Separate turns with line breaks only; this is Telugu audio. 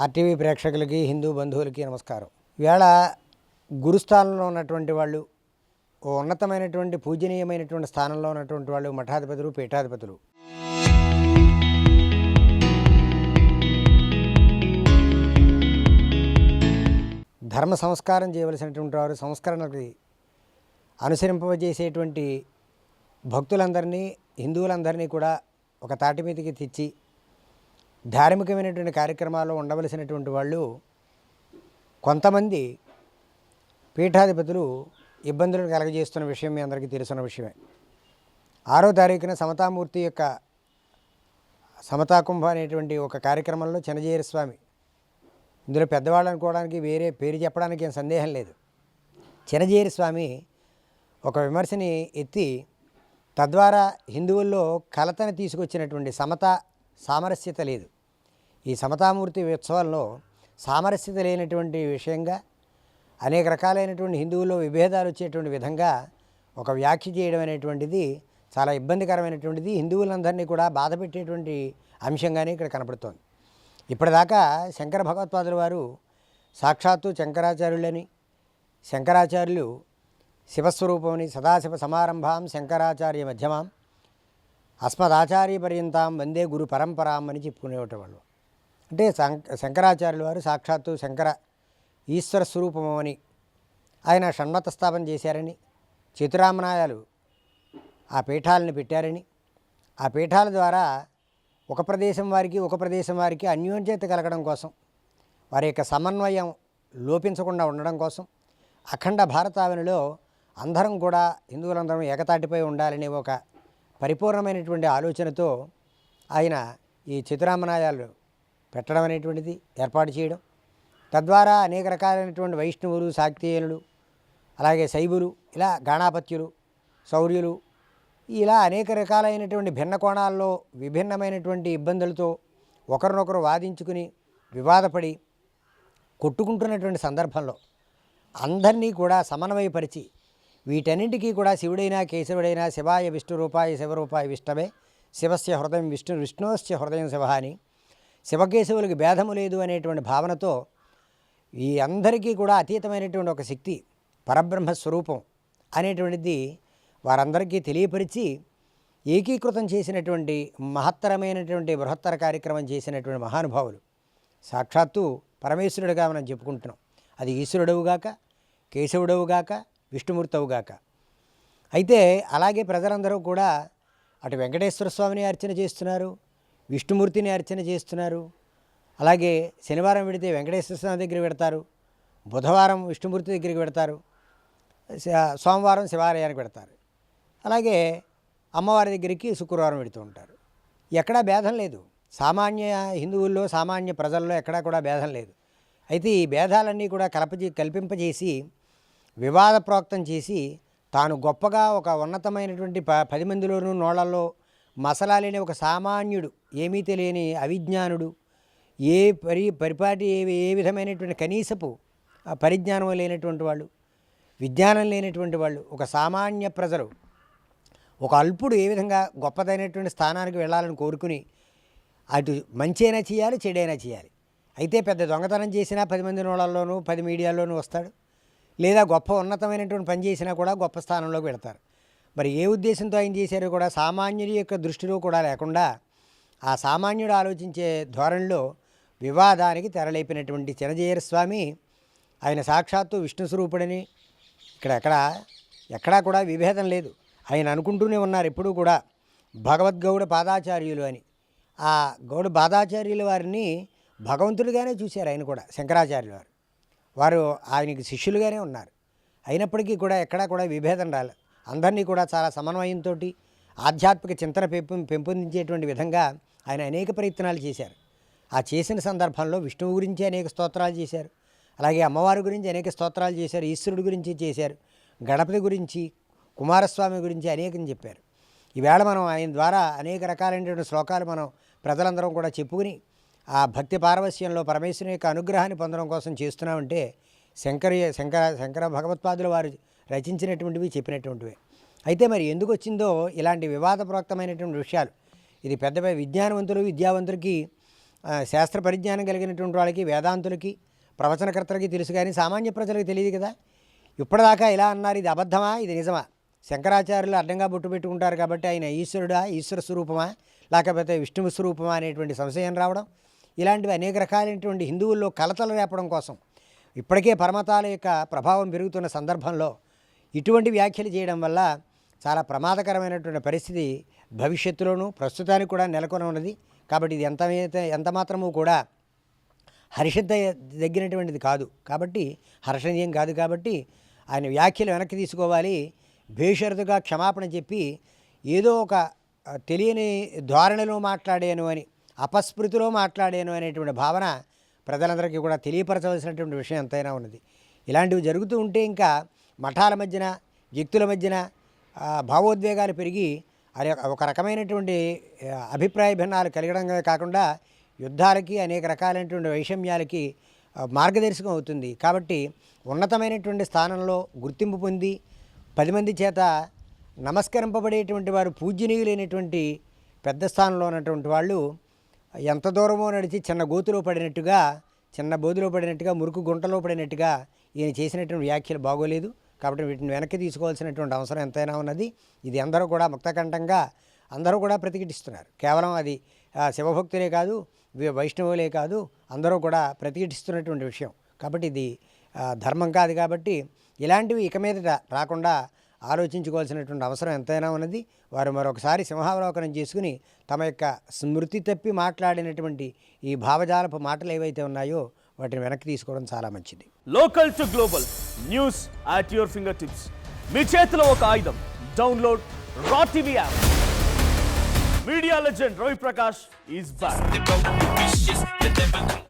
ఆర్టీవీ ప్రేక్షకులకి హిందూ బంధువులకి నమస్కారం. ఇవాళ గురుస్థానంలో ఉన్నటువంటి వాళ్ళు, ఓ ఉన్నతమైనటువంటి పూజనీయమైనటువంటి స్థానంలో ఉన్నటువంటి వాళ్ళు మఠాధిపతులు, పీఠాధిపతులు. ధర్మ సంస్కారం చేయవలసినటువంటి వారు, సంస్కరణకి అనుసరింపజేసేటువంటి భక్తులందరినీ, హిందువులందరినీ కూడా ఒక తాటి మీదకి తెచ్చి ధార్మికమైనటువంటి కార్యక్రమాల్లో ఉండవలసినటువంటి వాళ్ళు కొంతమంది పీఠాధిపతులు ఇబ్బందులను కలగజేస్తున్న విషయం మీ అందరికీ తెలుసున్న విషయమే. 6వ తారీఖున సమతామూర్తి యొక్క సమతాకుంభ అనేటువంటి ఒక కార్యక్రమంలో చినజీయర స్వామి, ఇందులో పెద్దవాళ్ళు అనుకోవడానికి వేరే పేరు చెప్పడానికి ఏం సందేహం లేదు, చినజీయర స్వామి ఒక విమర్శని ఎత్తి తద్వారా హిందువుల్లో కలతను తీసుకొచ్చినటువంటి సామరస్యత లేదు. ఈ సమతామూర్తి ఉత్సవాల్లో సామరస్యత లేనటువంటి విషయంగా అనేక రకాలైనటువంటి హిందువుల్లో విభేదాలు వచ్చేటువంటి విధంగా ఒక వ్యాఖ్య చేయడం అనేటువంటిది చాలా ఇబ్బందికరమైనటువంటిది, హిందువులందరినీ కూడా బాధ పెట్టేటువంటి అంశంగానే ఇక్కడ కనపడుతోంది. ఇప్పటిదాకా శంకర భగవత్పాదుల వారు సాక్షాత్తు శంకరాచార్యులని, శంకరాచార్యులు శివస్వరూపమని, సదాశివ సమారంభాం శంకరాచార్య మధ్యమాం అస్మదాచార్య పర్యంతాం వందే గురు పరంపరాం అని చెప్పుకునేవాళ్ళు. అంటే శంకరాచార్యుల వారు సాక్షాత్తు శంకర ఈశ్వర స్వరూపమని, ఆయన షణ్మత స్థాపన చేశారని, చతురామనాయాలు ఆ పీఠాలను పెట్టారని, ఆ పీఠాల ద్వారా ఒక ప్రదేశం వారికి అన్యోన్యత కలగడం కోసం, వారి యొక్క సమన్వయం లోపించకుండా ఉండడం కోసం, అఖండ భారతావనిలో అందరం కూడా హిందువులందరం ఏకతాటిపై ఉండాలనే ఒక పరిపూర్ణమైనటువంటి ఆలోచనతో ఆయన ఈ చతురామనాయాలు పెట్టడం అనేటువంటిది ఏర్పాటు చేయడం, తద్వారా అనేక రకాలైనటువంటి వైష్ణవులు, శాక్తేయులు, అలాగే శైవులు, ఇలా గాణాపత్యులు, శౌర్యులు, ఇలా అనేక రకాలైనటువంటి భిన్న కోణాల్లో విభిన్నమైనటువంటి ఇబ్బందులతో ఒకరినొకరు వాదించుకుని వివాదపడి కొట్టుకుంటున్నటువంటి సందర్భంలో అందరినీ కూడా సమన్వయపరిచి, వీటన్నింటికీ కూడా శివుడైనా కేశవుడైనా శివాయ విష్ణురూపాయ శివరూపాయ విష్ణవే శివస్య హృదయం విష్ణువస్య హృదయం శివ అని, శివకేశవులకు భేదము లేదు అనేటువంటి భావనతో ఈ అందరికీ కూడా అతీతమైనటువంటి ఒక శక్తి పరబ్రహ్మస్వరూపం అనేటువంటిది వారందరికీ తెలియపరిచి ఏకీకృతం చేసినటువంటి మహత్తరమైనటువంటి బృహత్తర కార్యక్రమం చేసినటువంటి మహానుభావులు సాక్షాత్తు పరమేశ్వరుడిగా మనం చెప్పుకుంటున్నాం. అది ఈశ్వరుడవుగాక, కేశవుడవుగాక, విష్ణుమూర్తవుగాక. అయితే అలాగే ప్రజలందరూ కూడా అటు వెంకటేశ్వర స్వామిని అర్చన చేస్తున్నారు, విష్ణుమూర్తిని అర్చన చేస్తున్నారు. అలాగే శనివారం పెడితే వెంకటేశ్వర స్వామి దగ్గరికి పెడతారు, బుధవారం విష్ణుమూర్తి దగ్గరికి పెడతారు, సోమవారం శివాలయానికి పెడతారు, అలాగే అమ్మవారి దగ్గరికి శుక్రవారం పెడుతూ ఉంటారు. ఎక్కడా భేదం లేదు, సామాన్య హిందువుల్లో, సామాన్య ప్రజల్లో ఎక్కడా కూడా భేదం లేదు. అయితే ఈ భేదాలన్నీ కూడా కల్పింపజేసి వివాదప్రోక్తం చేసి తాను గొప్పగా ఒక ఉన్నతమైనటువంటి 10 మందిలోనూ నోళ్లలో మసలాలేని ఒక సామాన్యుడు, ఏమీ తెలియని అవిజ్ఞానుడు, పరిపాటి ఏ విధమైనటువంటి కనీసపు పరిజ్ఞానం లేనటువంటి వాళ్ళు, విజ్ఞానం లేనటువంటి వాళ్ళు, ఒక సామాన్య ప్రజలు, ఒక అల్పుడు ఏ విధంగా గొప్పదైనటువంటి స్థానానికి వెళ్ళాలని కోరుకుని అటు మంచైనా చేయాలి, చెడైనా చేయాలి. అయితే పెద్ద దొంగతనం చేసినా 10 మంది నోళ్ళల్లోనూ 10 మీడియాల్లోనూ వస్తాడు, లేదా గొప్ప ఉన్నతమైనటువంటి పని చేసినా కూడా గొప్ప స్థానంలోకి వెళతారు. మరి ఏ ఉద్దేశంతో ఆయన చేశారో కూడా సామాన్యుడి యొక్క దృష్టిలో కూడా లేకుండా ఆ సామాన్యుడు ఆలోచించే ధోరణిలో వివాదానికి తెరలేపినటువంటి చినజీయర స్వామి, ఆయన సాక్షాత్తు విష్ణు స్వరూపుడని ఎక్కడా కూడా విభేదం లేదు. ఆయన అనుకుంటూనే ఉన్నారు ఎప్పుడూ కూడా భగవద్గౌడ పాదాచార్యులు అని. ఆ గౌడ పాదాచార్యుల వారిని భగవంతుడిగానే చూశారు ఆయన కూడా. శంకరాచార్యుల వారు ఆయనకి శిష్యులుగానే ఉన్నారు. అయినప్పటికీ కూడా ఎక్కడా కూడా విభేదం రాలేదు. అందరినీ కూడా చాలా సమన్వయంతో ఆధ్యాత్మిక చింతన పెంపొందించేటువంటి విధంగా ఆయన అనేక ప్రయత్నాలు చేశారు. ఆ చేసిన సందర్భంలో విష్ణువు గురించి అనేక స్తోత్రాలు చేశారు, అలాగే అమ్మవారి గురించి అనేక స్తోత్రాలు చేశారు, ఈశ్వరుడి గురించి చేశారు, గణపతి గురించి, కుమారస్వామి గురించి అనేకం చెప్పారు. ఈవేళ మనం ఆయన ద్వారా అనేక రకాలైనటువంటి శ్లోకాలు మనం ప్రజలందరం కూడా చెప్పుకుని ఆ భక్తి పారవస్యంలో పరమేశ్వరుని యొక్క అనుగ్రహాన్ని పొందడం కోసం చేస్తున్నామంటే శంకర భగవత్పాదుల వారు రచించినటువంటివి, చెప్పినటువంటివి. అయితే మరి ఎందుకు వచ్చిందో ఇలాంటి వివాదప్రోక్తమైనటువంటి విషయాలు, ఇది పెద్ద విజ్ఞానవంతులు, విద్యావంతులకి శాస్త్ర పరిజ్ఞానం కలిగినటువంటి వాళ్ళకి, వేదాంతులకి, ప్రవచనకర్తలకి తెలుసు, కానీ సామాన్య ప్రజలకు తెలియదు కదా. ఇప్పటిదాకా ఇలా అన్నారు, ఇది అబద్ధమా, ఇది నిజమా? శంకరాచార్యులు అడ్డంగా బొట్టు పెట్టుకుంటారు కాబట్టి ఆయన ఈశ్వరుడా, ఈశ్వర స్వరూపమా, లేకపోతే విష్ణువు స్వరూపమా అనేటువంటి సంశయం రావడం, ఇలాంటివి అనేక రకాలైనటువంటి హిందువుల్లో కలతలు రేపడం కోసం ఇప్పటికే పరమతాల యొక్క ప్రభావం పెరుగుతున్న సందర్భంలో ఇటువంటి వ్యాఖ్యలు చేయడం వల్ల చాలా ప్రమాదకరమైనటువంటి పరిస్థితి భవిష్యత్తులోనూ ప్రస్తుతానికి కూడా నెలకొని ఉన్నది. కాబట్టి ఇది ఎంత మాత్రమూ కూడా హర్షించదగినటువంటిది కాదు. కాబట్టి హర్షణీయం కాదు. కాబట్టి ఆయన వ్యాఖ్యలు వెనక్కి తీసుకోవాలి, బేషరతుగా క్షమాపణ చెప్పి, ఏదో ఒక తెలియని ధోరణిలో మాట్లాడాను అని, అపస్మృతిలో మాట్లాడాను అనేటువంటి భావన ప్రజలందరికీ కూడా తెలియపరచవలసినటువంటి విషయం ఎంతైనా ఉన్నది. ఇలాంటివి జరుగుతూ ఉంటే ఇంకా మఠాల మధ్యన, వ్యక్తుల మధ్యన భావోద్వేగాలు పెరిగి అది ఒక రకమైనటువంటి అభిప్రాయ భిన్నాలు కలగడమే కాకుండా యుద్ధాలకి, అనేక రకాలైనటువంటి వైషమ్యాలకి మార్గదర్శకం అవుతుంది. కాబట్టి ఉన్నతమైనటువంటి స్థానంలో గుర్తింపు పొంది 10 మంది చేత నమస్కరింపబడేటువంటి వారు, పూజ్యనీయులైనటువంటి పెద్ద స్థానంలో ఉన్నటువంటి వాళ్ళు ఎంత దూరమో నడిచి చిన్న గోతులో పడినట్టుగా, చిన్న బోధులో పడినట్టుగా, మురుకు గుంటలో పడినట్టుగా ఈయన చేసినటువంటి వ్యాఖ్యలు బాగోలేదు. కాబట్టి వీటిని వెనక్కి తీసుకోవాల్సినటువంటి అవసరం ఎంతైనా ఉన్నది. ఇది అందరూ కూడా ముక్తకంఠంగా అందరూ కూడా ప్రతిఘటిస్తున్నారు. కేవలం అది శివభక్తులే కాదు, వైష్ణవులే కాదు, అందరూ కూడా ప్రతిఘటిస్తున్నటువంటి విషయం. కాబట్టి ఇది ధర్మం కాదు. కాబట్టి ఇలాంటివి ఇక మీదట రాకుండా ఆలోచించుకోవాల్సినటువంటి అవసరం ఎంతైనా ఉన్నది. వారు మరొకసారి సింహావలోకనం చేసుకుని తమ యొక్క స్మృతి తప్పి మాట్లాడినటువంటి ఈ భావజాలపు మాటలు ఏవైతే ఉన్నాయో వాటిని వెనక్కి తీసుకోవడం చాలా మంచిది.
Local to global news at your finger tips. మీ చేతిలో ఒక ఆయుధం. Download Raw TV app. Media legend Ravi Prakash is back.